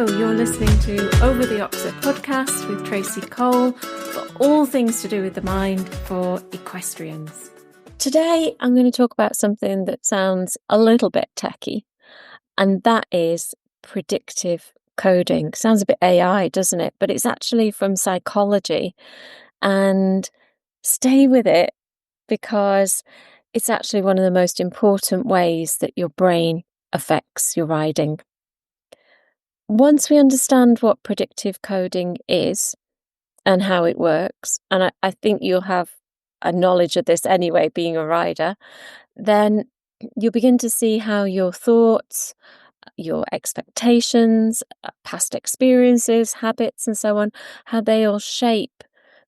Hello, you're listening to Over the Oxer podcast with Tracy Cole for all things to do with the mind for equestrians. Today, I'm going to talk about something that sounds a little bit techy, and that is predictive coding. Sounds a bit AI, doesn't it? But it's actually from psychology, and stay with it because it's actually one of the most important ways that your brain affects your riding. Once we understand what predictive coding is and how it works, and I think you'll have a knowledge of this anyway, being a rider, then you'll begin to see how your thoughts, your expectations, past experiences, habits, and so on, how they all shape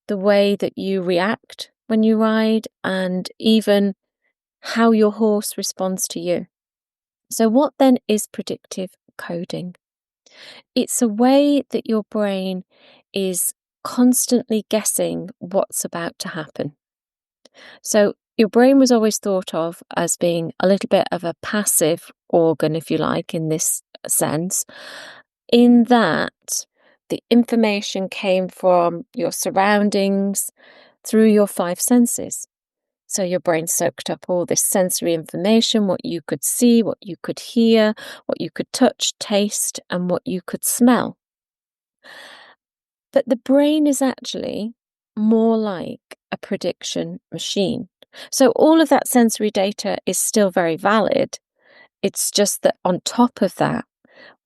the way that you react when you ride and even how your horse responds to you. So what then is predictive coding? It's a way that your brain is constantly guessing what's about to happen. So your brain was always thought of as being a little bit of a passive organ, if you like, in this sense, in that the information came from your surroundings through your five senses. So your brain soaked up all this sensory information, what you could see, what you could hear, what you could touch, taste, and what you could smell. But the brain is actually more like a prediction machine. So all of that sensory data is still very valid. It's just that on top of that,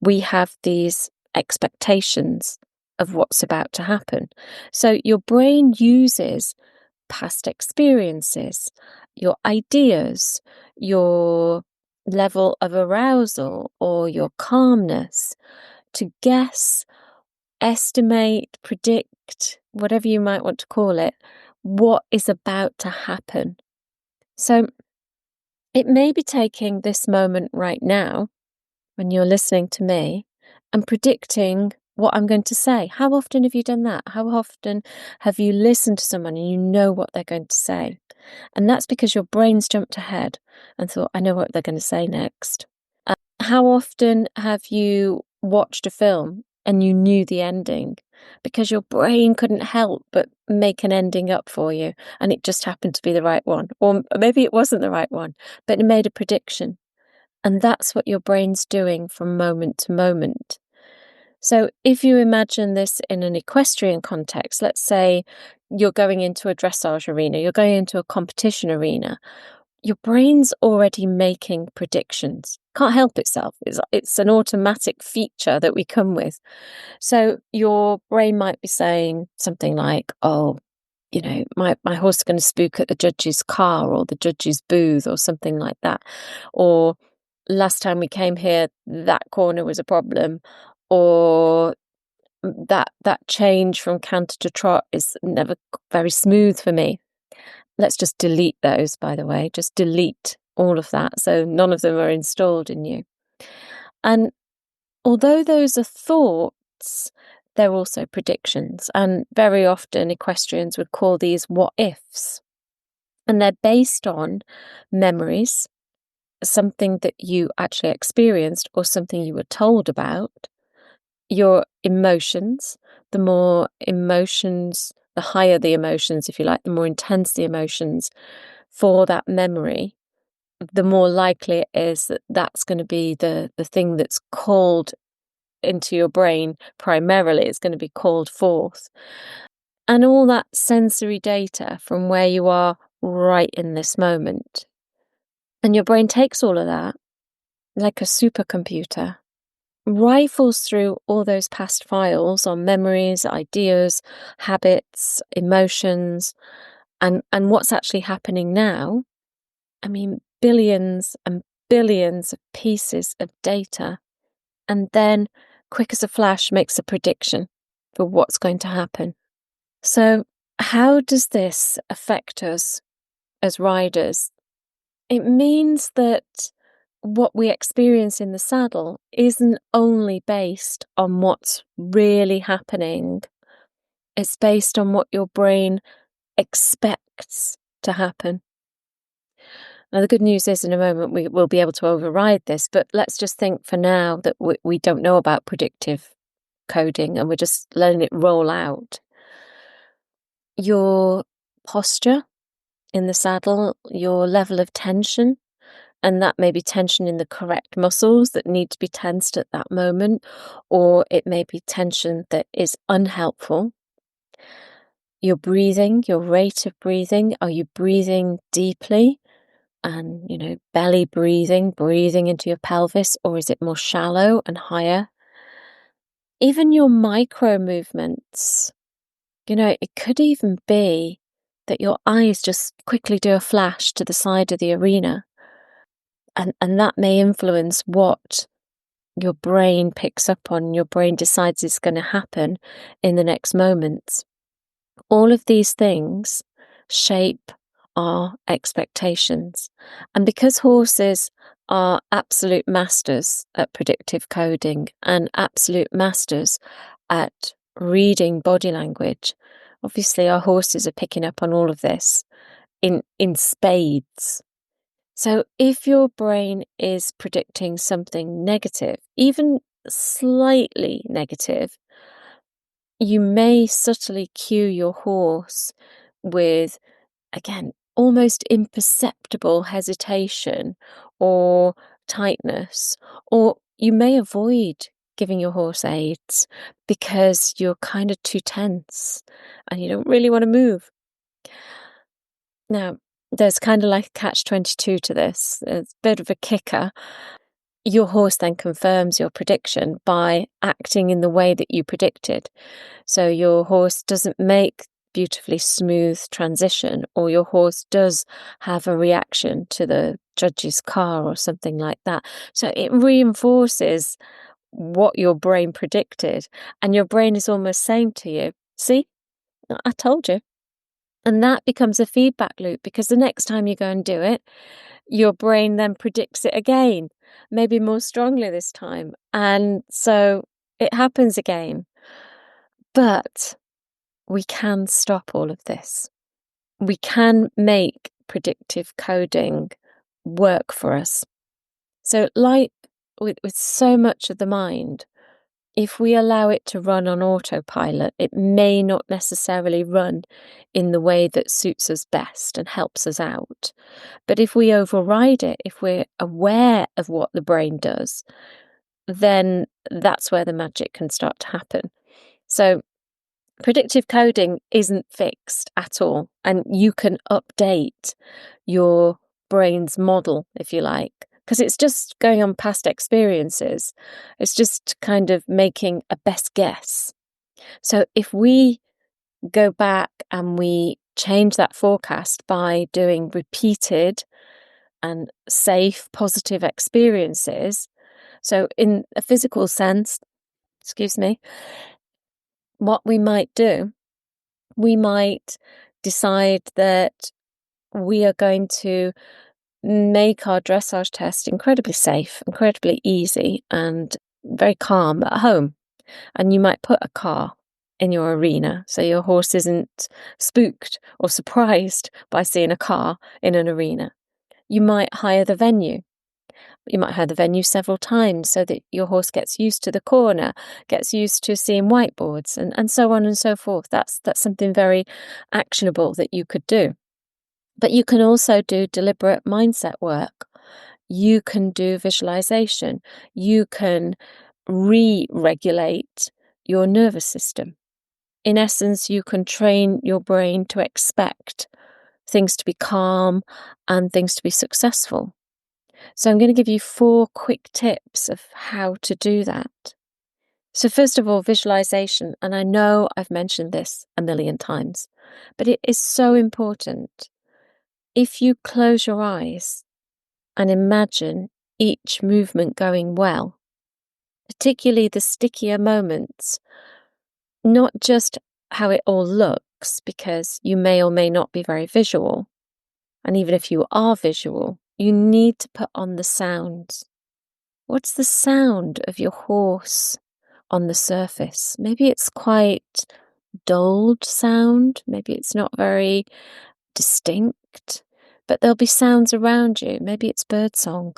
we have these expectations of what's about to happen. So your brain uses past experiences, your ideas, your level of arousal or your calmness to guess, estimate, predict, whatever you might want to call it, what is about to happen. So it may be taking this moment right now when you're listening to me and predicting what I'm going to say. How often have you done that? How often have you listened to someone and you know what they're going to say? And that's because your brain's jumped ahead and thought, I know what they're going to say next. How often have you watched a film and you knew the ending because your brain couldn't help but make an ending up for you and it just happened to be the right one? Or maybe it wasn't the right one, but it made a prediction. And that's what your brain's doing from moment to moment. So if you imagine this in an equestrian context, let's say you're going into a dressage arena, you're going into a competition arena, your brain's already making predictions. Can't help itself. It's an automatic feature that we come with. So your brain might be saying something like, oh, you know, my horse is going to spook at the judge's car or the judge's booth or something like that. Or last time we came here, that corner was a problem. Or that change from canter to trot is never very smooth for me. Let's just delete those, by the way. Just delete all of that so none of them are installed in you. And although those are thoughts, they're also predictions. And very often equestrians would call these what-ifs. And they're based on memories, something that you actually experienced or something you were told about, your emotions. The more emotions, the higher the emotions, if you like, the more intense the emotions for that memory, the more likely it is that that's going to be the thing that's called into your brain primarily. It's going to be called forth. And all that sensory data from where you are right in this moment. And your brain takes all of that like a supercomputer, rifles through all those past files on memories, ideas, habits, emotions, and what's actually happening now. I mean, billions and billions of pieces of data, and then, quick as a flash, makes a prediction for what's going to happen. So, how does this affect us as riders? It means that what we experience in the saddle isn't only based on what's really happening. It's based on what your brain expects to happen. Now, the good news is in a moment we will be able to override this, but let's just think for now that we don't know about predictive coding and we're just letting it roll out. Your posture in the saddle, your level of tension, and that may be tension in the correct muscles that need to be tensed at that moment, or it may be tension that is unhelpful. Your breathing, your rate of breathing, are you breathing deeply and, belly breathing into your pelvis, or is it more shallow and higher? Even your micro movements, it could even be that your eyes just quickly do a flash to the side of the arena. And that may influence what your brain picks up on, your brain decides is going to happen in the next moments. All of these things shape our expectations. And because horses are absolute masters at predictive coding and absolute masters at reading body language, obviously our horses are picking up on all of this in spades. So if your brain is predicting something negative, even slightly negative, you may subtly cue your horse with, again, almost imperceptible hesitation or tightness, or you may avoid giving your horse aids because you're kind of too tense and you don't really want to move. Now, there's kind of like a catch-22 to this. It's a bit of a kicker. Your horse then confirms your prediction by acting in the way that you predicted. So your horse doesn't make beautifully smooth transition, or your horse does have a reaction to the judge's car or something like that. So it reinforces what your brain predicted, and your brain is almost saying to you, see, I told you. And that becomes a feedback loop, because the next time you go and do it, your brain then predicts it again, maybe more strongly this time. And so it happens again. But we can stop all of this. We can make predictive coding work for us. So like with so much of the mind, if we allow it to run on autopilot, it may not necessarily run in the way that suits us best and helps us out. But if we override it, if we're aware of what the brain does, then that's where the magic can start to happen. So predictive coding isn't fixed at all, and you can update your brain's model, if you like, because it's just going on past experiences. It's just kind of making a best guess. So if we go back and we change that forecast by doing repeated and safe, positive experiences, so in a physical sense, what we might do, we might decide that we are going to make our dressage test incredibly safe, incredibly easy, and very calm at home. And you might put a car in your arena so your horse isn't spooked or surprised by seeing a car in an arena. You might hire the venue. You might hire the venue several times so that your horse gets used to the corner, gets used to seeing whiteboards, and so on and so forth. That's something very actionable that you could do. But you can also do deliberate mindset work. You can do visualization. You can re-regulate your nervous system. In essence, you can train your brain to expect things to be calm and things to be successful. So I'm going to give you 4 quick tips of how to do that. So first of all, visualization. And I know I've mentioned this a million times, but it is so important. If you close your eyes and imagine each movement going well, particularly the stickier moments, not just how it all looks, because you may or may not be very visual. And even if you are visual, you need to put on the sounds. What's the sound of your horse on the surface? Maybe it's quite dulled sound. Maybe it's not very distinct, but there'll be sounds around you. Maybe it's birdsong.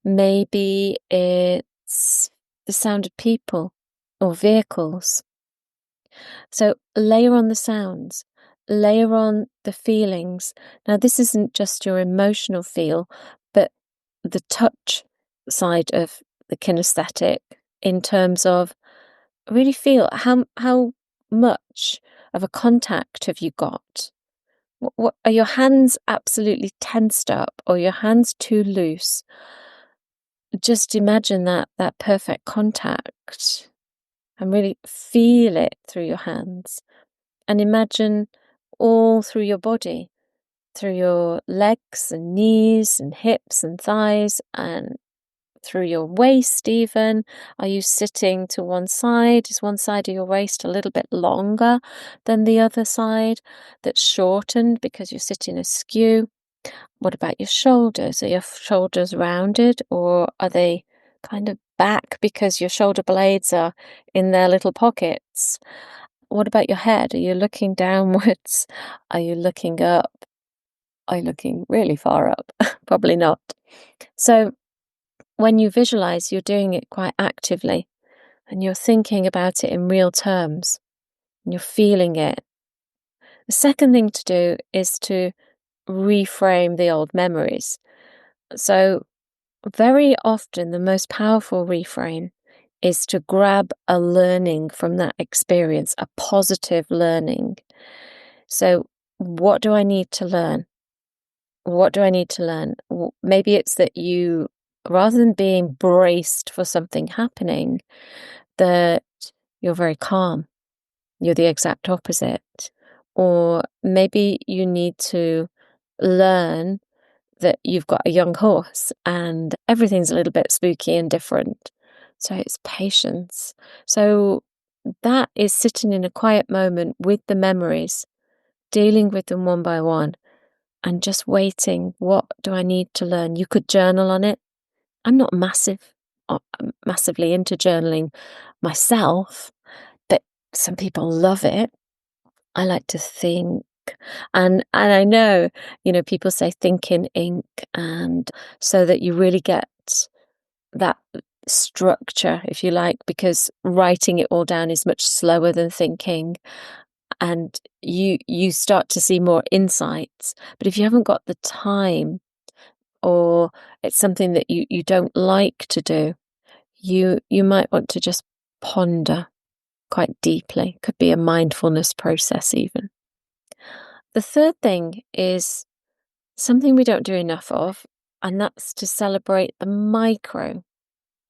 Maybe it's the sound of people or vehicles. So layer on the sounds, layer on the feelings. Now, this isn't just your emotional feel, but the touch side of the kinesthetic in terms of really feel how much of a contact have you got? What are your hands absolutely tensed up or your hands too loose? Just imagine that perfect contact and really feel it through your hands. And imagine all through your body, through your legs and knees and hips and thighs and through your waist even. Are you sitting to one side? Is one side of your waist a little bit longer than the other side that's shortened because you're sitting askew? What about your shoulders? Are your shoulders rounded or are they kind of back because your shoulder blades are in their little pockets? What about your head? Are you looking downwards? Are you looking up? Are you looking really far up? Probably not. So when you visualize, you're doing it quite actively and you're thinking about it in real terms and you're feeling it. The second thing to do is to reframe the old memories. So very often the most powerful reframe is to grab a learning from that experience, a positive learning. So what do I need to learn? What do I need to learn? Maybe it's that you, rather than being braced for something happening, that you're very calm. You're the exact opposite. Or maybe you need to learn that you've got a young horse and everything's a little bit spooky and different. So it's patience. So that is sitting in a quiet moment with the memories, dealing with them one by one, and just waiting. What do I need to learn? You could journal on it. I'm not massively into journaling myself, but some people love it. I like to think. And I know, people say think in ink, and so that you really get that structure, if you like, because writing it all down is much slower than thinking. And you start to see more insights. But if you haven't got the time or it's something that you don't like to do, you might want to just ponder quite deeply. Could be a mindfulness process even. The third thing is something we don't do enough of, and that's to celebrate the micro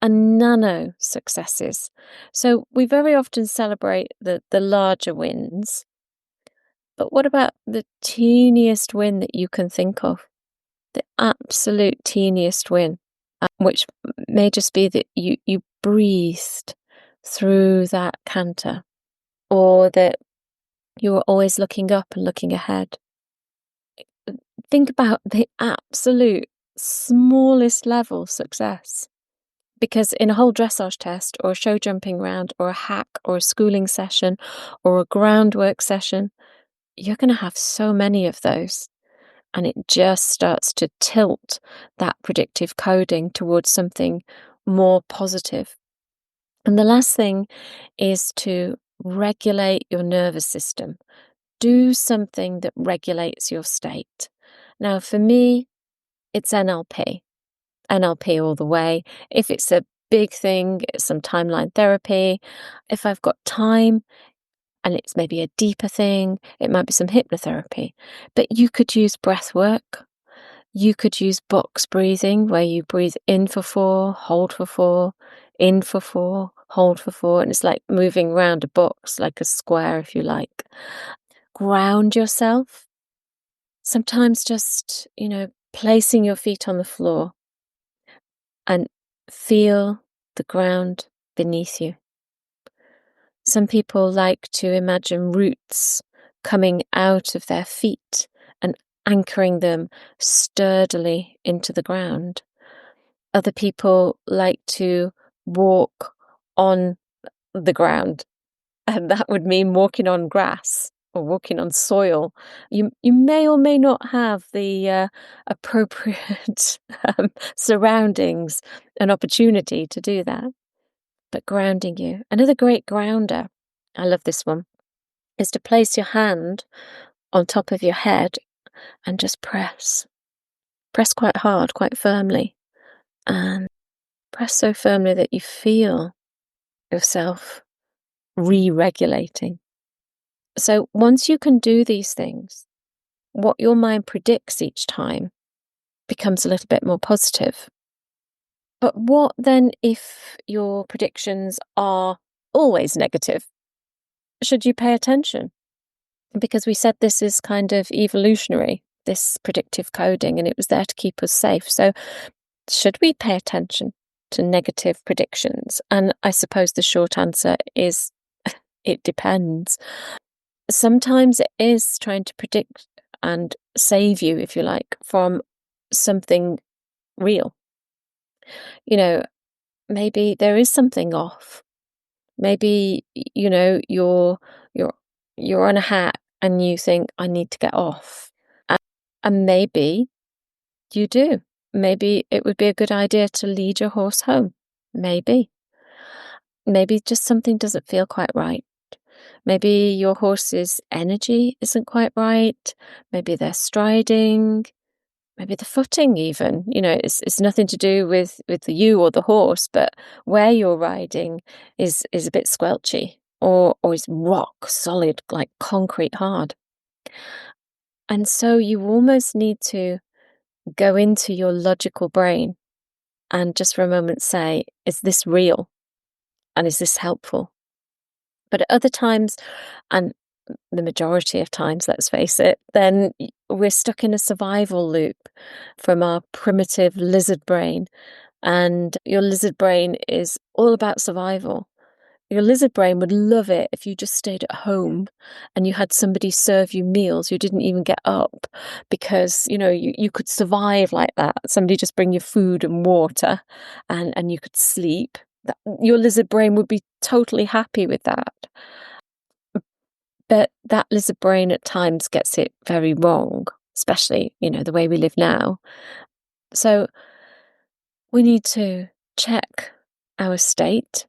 and nano successes. So we very often celebrate the larger wins, but what about the teeniest win that you can think of? The absolute teeniest win, which may just be that you breathed through that canter, or that you were always looking up and looking ahead. Think about the absolute smallest level success. Because in a whole dressage test or a show jumping round or a hack or a schooling session or a groundwork session, you're going to have so many of those. And it just starts to tilt that predictive coding towards something more positive. And the last thing is to regulate your nervous system. Do something that regulates your state. Now, for me, it's NLP. NLP all the way. If it's a big thing, it's some timeline therapy. If I've got time and it's maybe a deeper thing, it might be some hypnotherapy. But you could use breath work. You could use box breathing, where you breathe in for 4, hold for 4, in for 4, hold for 4. And it's like moving around a box, like a square, if you like. Ground yourself. Sometimes just, placing your feet on the floor and feel the ground beneath you. Some people like to imagine roots coming out of their feet and anchoring them sturdily into the ground. Other people like to walk on the ground, and that would mean walking on grass or walking on soil. You may or may not have the appropriate surroundings and opportunity to do that. at grounding you. Another great grounder, I love this one, is to place your hand on top of your head and just press. Press quite hard, quite firmly, and press so firmly that you feel yourself re-regulating. So once you can do these things, what your mind predicts each time becomes a little bit more positive. But what then if your predictions are always negative? Should you pay attention? Because we said this is kind of evolutionary, this predictive coding, and it was there to keep us safe. So should we pay attention to negative predictions? And I suppose the short answer is it depends. Sometimes it is trying to predict and save you, if you like, from something real. Maybe there is something off. Maybe, you're on a hat and you think, I need to get off. And maybe you do. Maybe it would be a good idea to lead your horse home. Maybe just something doesn't feel quite right. Maybe your horse's energy isn't quite right. Maybe they're striding. Maybe the footing even, it's nothing to do with you or the horse, but where you're riding is a bit squelchy or is rock solid, like concrete hard. And so you almost need to go into your logical brain and just for a moment say, is this real? And is this helpful? But at other times, and the majority of times, let's face it, then we're stuck in a survival loop from our primitive lizard brain. And your lizard brain is all about survival. Your lizard brain would love it if you just stayed at home and you had somebody serve you meals. You didn't even get up because, you could survive like that. Somebody just bring you food and water and you could sleep. Your lizard brain would be totally happy with that. But that lizard brain at times gets it very wrong, especially, the way we live now. So we need to check our state.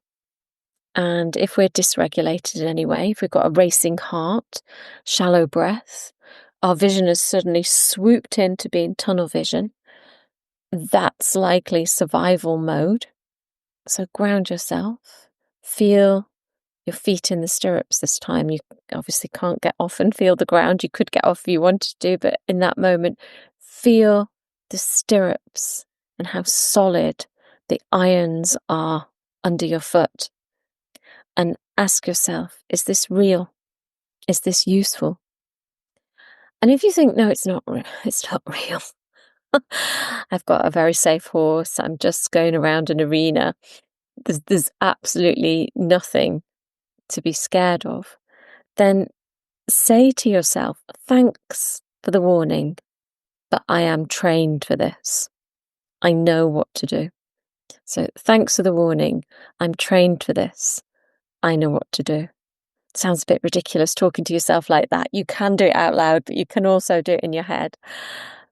And if we're dysregulated in any way, if we've got a racing heart, shallow breath, our vision has suddenly swooped into being tunnel vision, that's likely survival mode. So ground yourself, feel your feet in the stirrups this time. You obviously can't get off and feel the ground. You could get off if you wanted to, but in that moment, feel the stirrups and how solid the irons are under your foot. And ask yourself, is this real? Is this useful? And if you think, no, it's not real. I've got a very safe horse. I'm just going around an arena. There's absolutely nothing to be scared of. Then say to yourself, thanks for the warning, but I am trained for this. I know what to do. So thanks for the warning. I'm trained for this. I know what to do. Sounds a bit ridiculous talking to yourself like that. You can do it out loud, but you can also do it in your head.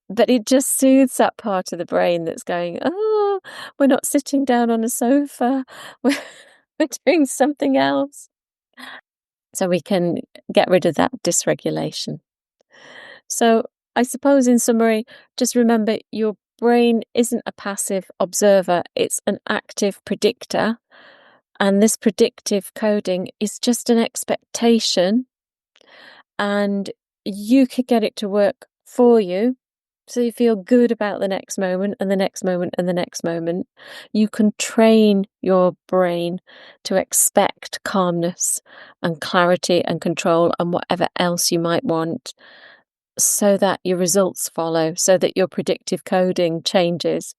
But it just soothes that part of the brain that's going, oh, we're not sitting down on a sofa. We're doing something else. So we can get rid of that dysregulation. So I suppose in summary, just remember your brain isn't a passive observer. It's an active predictor. And this predictive coding is just an expectation. And you could get it to work for you. So you feel good about the next moment and the next moment and the next moment. You can train your brain to expect calmness and clarity and control and whatever else you might want so that your results follow, so that your predictive coding changes,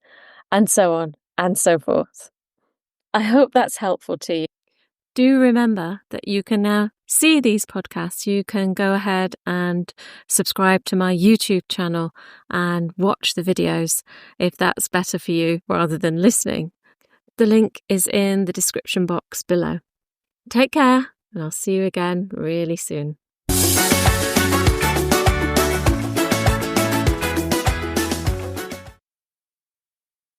and so on and so forth. I hope that's helpful to you. Do remember that you can now see these podcasts. You can go ahead and subscribe to my YouTube channel and watch the videos if that's better for you rather than listening. The link is in the description box below. Take care, and I'll see you again really soon.